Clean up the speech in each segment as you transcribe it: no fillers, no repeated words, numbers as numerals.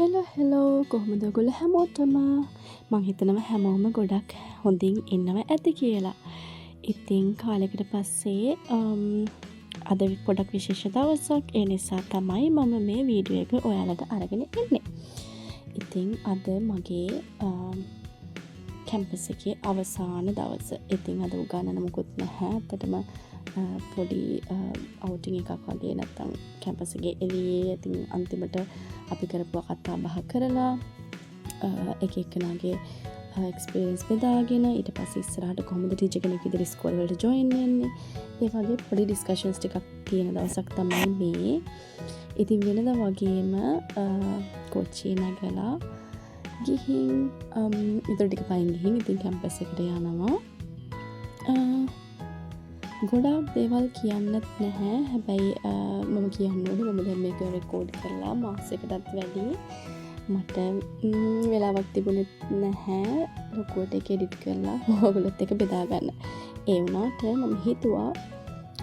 Hello කොහොමද ඔයගොල්ලෝ හැමෝටම මං හිතනවා හැමෝම ගොඩක් හොඳින් ඉන්නවා ඇති කියලා. ඉතින් කාලෙකට පස්සේ අද පොඩක් විශේෂ දවසක්. ඒ නිසා තමයි මම මේ වීඩියෝ එක ඔයාලට අරගෙන ඉන්නේ. ඉතින් අද මගේ කැම්පස් එකේ අවසාන දවස. ඉතින් අද උගන්නන්න මොකුත් නැහැ. ඇත්තටම පොඩි අවුටින් එකක් වගේ නැත්තම් කැම්පස් එකේ එළියේ ඉතින් අන්තිමට අපි කරපුවා කතා බහ කරලා එක එකනාගේ එක්ස්පීරියන්ස් බෙදාගෙන ඊට පස්සේ ඉස්සරහට කොහොමද ටීචර් කෙනෙක් විදිහට ස්කූල් වලට ජොයින් වෙන්නේ ඒ වගේ පොඩි ඩිස්කෂන්ස් ටිකක් තියෙන දවසක් තමයි මේ. ඉතින් වෙනදා වගේම කොච්චි නැගලා ගිහින් ඉතින් ටික පයින් ගිහින් ඉතින් කැම්පස් එකට යනවා. ගොඩාක් දේවල් කියන්නත් නැහැ. හැබැයි මම කියන්න ඕනේ මම දැන් මේක රෙකෝඩ් කරලා මාසෙකටත් වැඩි මට වෙලාවක් තිබුණෙත් නැහැ ලොකුවට ඒක එඩිට් කරලා ඔයගොල්ලොත් එක්ක බෙදා ගන්න. ඒ වුණාට මම හිතුවා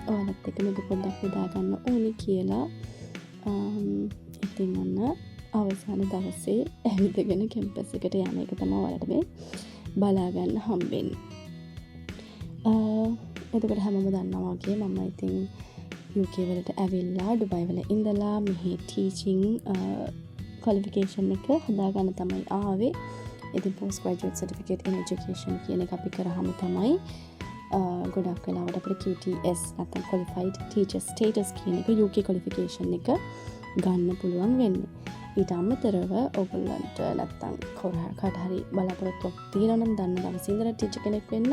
ඔයාලත් එක්ක මේක පොඩ්ඩක් බෙදා ගන්න ඕනේ කියලා. ඉතින් ඔන්න අවසාන දවසේ ඇවිදගෙන කැම්පස් එකට යන එක තමයි ඔයාලට මේ බලා ගන්න හම්බෙන්නේ. එතකොට හැමෝම දන්නවා වගේ මම ඉතින් UK වලට ඇවිල්ලා ඩුබයි වල ඉඳලා මෙහි ටීචිං ක්වොලිෆිකේෂන් එක හදාගන්න තමයි ආවේ. ඉතින් post graduate certificate in education කියන එක අපි කරාම තමයි ගොඩක් වෙලාවට අපිට QTS නැත්නම් qualified teacher status කියන එක UK qualification එක ගන්න පුළුවන් වෙන්නේ. ඊට අමතරව ඔයගොල්ලන්ට නැත්නම් කාට හරි බලාපොරොත්තුවක් තියෙනවා නම් දන්න දවසේ ඉඳලා ටීචර් කෙනෙක් වෙන්න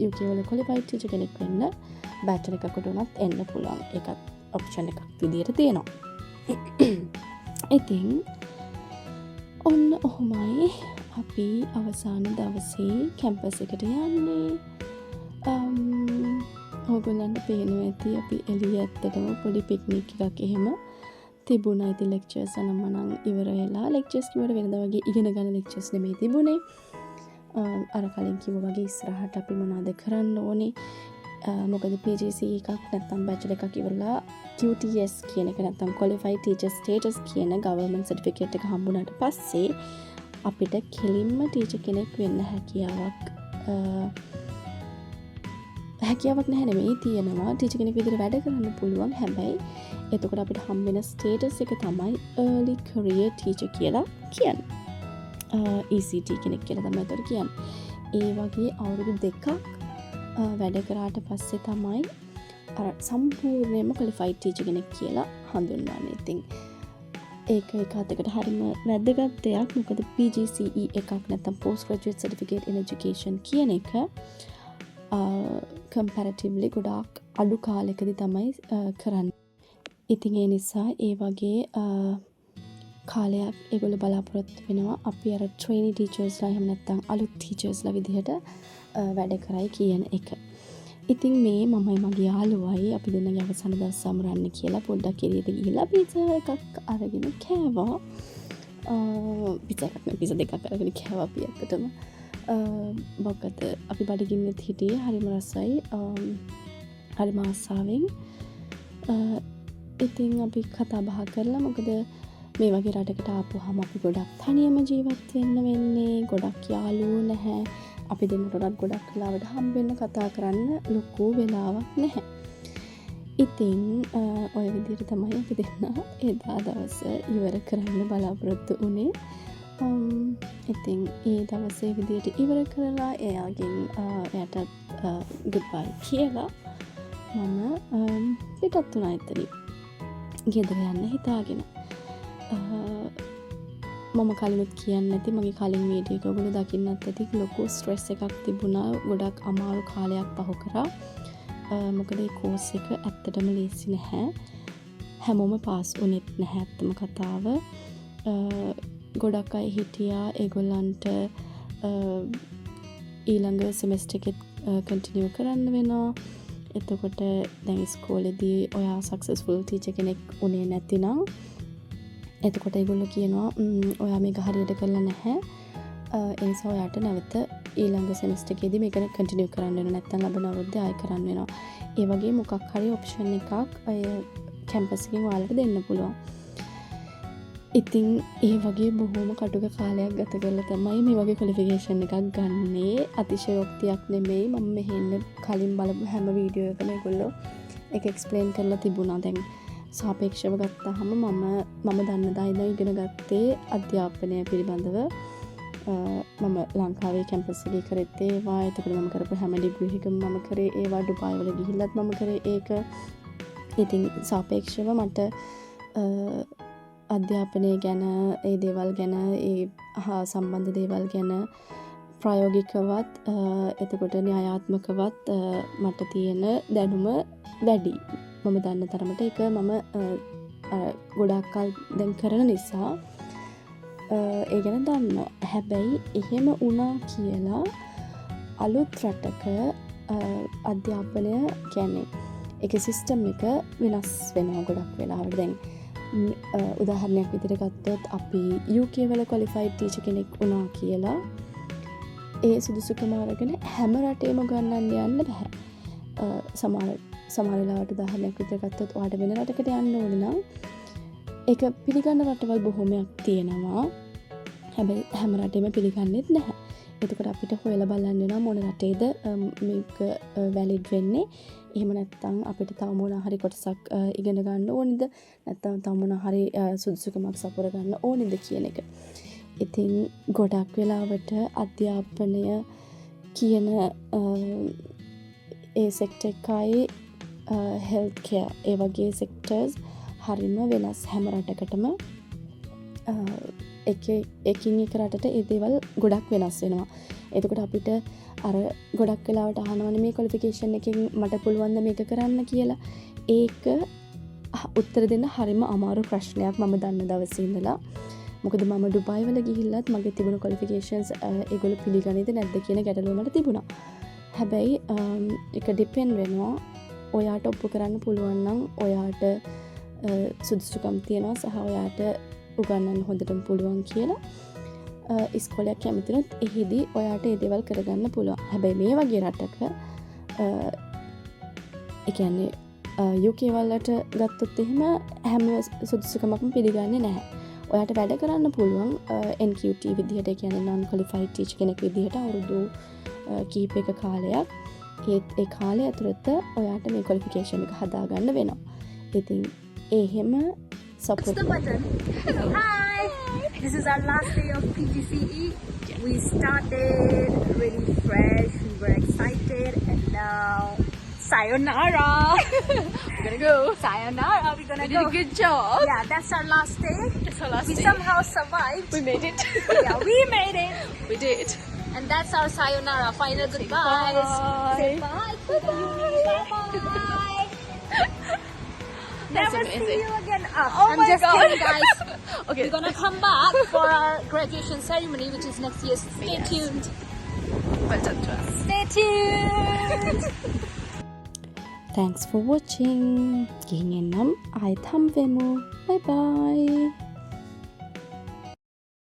UK වල qualified teacher කෙනෙක් වෙන්න බැචලර් එකකට උනත් එන්න පුළුවන්. ඒකත් ඔප්ෂන් එකක් විදියට තියෙනවා. ඉතින් ඔන්න ඔහොමයි අපි අවසාන දවසේ කැම්පස් එකට යන්නේ. ඔයගොල්ලන්ට පේනවා ඇති අපි එළිය ඇත්තටම පොඩි පික්නික් එකක් එහෙම තිබුණා. ඉතින් ලෙක්චර්ස් අනම්මනම් ඉවර වෙලා ලෙක්චර්ස් කිව්වට වෙනදා වගේ ඉගෙන ගන්න ලෙක්චර්ස් නෙමෙයි තිබුණේ. අර කලින් කිව්වා වගේ ඉස්සරහට අපි මොනවද කරන්න ඕනේ මොකද PGCE එකක් නැත්නම් බැචලර් එකක් ඉවරලා QTS කියන එක නැත්නම් qualified teacher status කියන government certificate එක හම්බුනාට පස්සේ අපිට කෙලින්ම ටීචර් කෙනෙක් වෙන්න හැකියාවක් නැහැ නෙමෙයි තියෙනවා. ටීචර් කෙනෙක් විදිහට වැඩ කරන්න පුළුවන්. හැබැයි එතකොට අපිට හම්බෙන status එක තමයි early career teacher කියලා කියන්නේ. ECT කෙනෙක් කියලා තමයි ඒතර කියන්නේ. ඒ වගේ අවුරුදු දෙකක් වැඩ කරාට පස්සේ තමයි අර සම්පූර්ණයෙන්ම qualified teacher කෙනෙක් කියලා හඳුන්වන්නේ. ඉතින් ඒක එක අතකට හරිම වැදගත් දෙයක්. මොකද PGCE එකක් නැත්නම් post graduate certificate in education කියන එක comparatively ගොඩාක් අඩු කාලෙකදී තමයි කරන්නේ. ඉතින් ඒ නිසා ඒ වගේ කාලයක් ඒගොල්ලෝ බලාපොරොත්තු වෙනවා අපි අර trainee teachersලා එහෙම නැත්නම් අලුත් teachersලා විදිහට වැඩ කරයි කියන එක. ඉතින් මේ මමයි මගේ යාළුවයි අපි දෙන්නගේ අවසාන දවස් සමරන්න කියලා පොඩ්ඩක් එළියට ගිහිල්ලා පීට්සා එකක් අරගෙන කෑවා. පීට්සා දෙකක් අරගෙන කෑවා අපි ඇත්තටම. මොකද අපි බඩගින්නෙත් හිටියේ හරිම රසයි. හරිම ආසාවෙන්. ඉතින් අපි කතා බහ කරලා මොකද මේ වගේ රටකට ආපුවාම අපි ගොඩක් තනියම ජීවත් වෙන්න වෙන්නේ. ගොඩක් යාළුවෝ නැහැ. අපි දෙන්නටත් ගොඩක් වෙලාවට හම්බෙන්න කතා කරන්න ලොකු වෙලාවක් නැහැ. ඉතින් ඔය විදිහට තමයි අපි දෙන්න එදා දවස ඉවර කරන්න බලාපොරොත්තු වුණේ. ඉතින් ඒ දවසේ විදිහට ඉවර කරලා එයාගෙන් එයාට goodbye කියලා මම පිටත් වුණා එතනින්. ගෙදර යන්න හිතාගෙන. මම කලිනුත් කියන්න ඇති මගේ කලින් වීඩියෝ එක ඔයගොල්ලෝ දකින්නත් ඇති ලොකු ස්ට්‍රෙස් එකක් තිබුණා. ගොඩක් අමාරු කාලයක් පහු කරා. මොකද මේ කෝස් එක ඇත්තටම ලේසි නැහැ. හැමෝම පාස් වුණෙත් නැහැ ඇත්තම කතාව. ගොඩක් අය හිටියා ඒගොල්ලන්ට ඊළඟ සෙමෙස්ටර් එකේ කන්ටිනියු කරන්න වෙනවා. එතකොට දැන් ඉස්කෝලේදී ඔයා සක්සස්ෆුල් ටීචර් කෙනෙක් උනේ නැතිනම් එතකොට ඒගොල්ලෝ කියනවා ඔයා මේක හරියට කරලා නැහැ. ඒ නිසා ඔයාට නැවත ඊළඟ සෙමෙස්ටර් එකේදී මේක කන්ටිනියු කරන්න වෙනවා. නැත්නම් ලබන අවුරුද්දේ ආයෙ කරන්න වෙනවා. ඒ වගේ මොකක් හරි ඔප්ෂන් එකක් අය කැම්පස් එකෙන් ඔයාලට දෙන්න පුළුවන්. ඉතින් ඒ වගේ බොහෝම කටුක කාලයක් ගත කරලා තමයි මේ වගේ ක්වොලිෆිකේෂන් එකක් ගන්නේ. අතිශයෝක්තියක් නෙමෙයි. මම මෙහෙන්න කලින් බලපු හැම වීඩියෝ එකම ඒගොල්ලෝ ඒක එක්ස්ප්ලেইন කරලා තිබුණා. දැන් සාපේක්ෂව ගත්තාම මම දන්න දා ඉඳන් ඉගෙන ගත්තේ අධ්‍යාපනය පිළිබඳව. මම ලංකාවේ කැම්පස් එකේ කරෙත් ඒවා. එතකොට මම කරපු හැම ඩිග්‍රී එකම මම කරේ ඒවා. ඩුබායි වල ගිහිල්ලත් මම කරේ ඒක. ඉතින් සාපේක්ෂව මට අධ්‍යාපනය ගැන ඒ දේවල් ගැන ඒ හා සම්බන්ධ දේවල් ගැන ප්‍රායෝගිකවත් එතකොට න්‍යායාත්මකවත් මට තියෙන දැනුම වැඩි. මම දන්න තරමට ඒක මම ගොඩක් කල් දැන් කරන නිසා ඒ ගැන දන්නවා. හැබැයි එහෙම වුණා කියලා අලුත් රටක අධ්‍යාපනය කියන්නේ ඒක සිස්ටම් එක වෙනස් වෙනවා ගොඩක් වෙලාවට. දැන් උදාහරණයක් විදිහට ගත්තොත් අපි UK වල ක්වොලිෆයිඩ් ටීචර් කෙනෙක් වුණා කියලා ඒ සුදුසුකම අරගෙන හැම රටේම ගන්නන්න යන්න බෑ. සමහර වෙලාවට උදාහරණයක් විදිහට ගත්තොත් ඔයාලට වෙන රටකට යන්න ඕන නම් ඒක පිළිගන්න රටවල් බොහොමයක් තියෙනවා. හැබැයි හැම රටේම පිළිගන්නෙත් නැහැ. එතකොට අපිට හොයලා බලන්න වෙනවා මොන රටේද මේක වැලිඩ් වෙන්නේ. එහෙම නැත්නම් අපිට තව මොන හරි කොටසක් ඉගෙන ගන්න ඕනිද? නැත්නම් තව මොන හරි සුදුසුකමක් සපුර ගන්න ඕනිද කියන එක. ඉතින් ගොඩක් වෙලාවට අධ්‍යාපනය කියන ඒ සෙක්ටර් එකයි හෙල්ත් කෙයාර් ඒ වගේ සෙක්ටර්ස් හරිම වෙනස් හැම රටකටම එකින් එක රටට ඒ දේවල් ගොඩක් වෙනස් වෙනවා. එතකොට අපිට අර ගොඩක් වෙලාවට අහනවනේ මේ ක්වොලිෆිකේෂන් එකෙන් මට පුළුවන් ද මේක කරන්න කියලා. ඒක උත්තර දෙන්න හරිම අමාරු ප්‍රශ්නයක් මම දන්න දවසේ ඉඳලා. මොකද මම ඩුබායි වල ගිහිල්ලත් මගේ තිබුණු ක්වොලිෆිකේෂන්ස් ඒගොල්ලෝ පිළිගන්නේද නැද්ද කියන ගැටලුව මට තිබුණා. හැබැයි ඒක ඩිපෙන්ඩ් වෙනවා. ඔයාට ඔප්පු කරන්න පුළුවන් නම් ඔයාට සුදුසුකම් තියෙනවා සහ ඔයාට උගන්නන්න හොඳටම පුළුවන් කියලා ඉස්කෝලයක් කැමතිනොත් එහිදී ඔයාට ඒ දේවල් කරගන්න පුළුවන්. හැබැයි මේ වගේ රටක ඒ කියන්නේ UK වලට ගත්තොත් එහෙම හැම සුදුසුකමක්ම පිළිගන්නේ නැහැ. ඔයාට වැඩ කරන්න පුළුවන් NQT විදිහට, ඒ කියන්නේ non qualified teacher කෙනෙක් විදිහට අවුරුදු කීපයක කාලයක්. ඒ කාලය ඇතුළත ඔයාට මේ qualification එක හදාගන්න වෙනවා. ඉතින් එහෙම support. Hi! This is our last day of PGCE. We started really fresh, we were excited, and now sayonara! We're gonna go. Sayonara, we're gonna We go. did a good job. Yeah, that's our last day. That's our last We day. somehow survived. We made it. Yeah, we made it. We did. And that's our sayonara, final goodbyes. bye. Say bye to the uni. Bye. That's Never see amazing. you again. Oh I'm my just God. kidding, guys. Okay. We're gonna come back for our graduation ceremony, which is next year. Stay Yes. tuned. Well done to us. Stay tuned. Thanks for watching. ගිහින් එන්නම් ආයෙත් හම්බෙමු. Bye bye.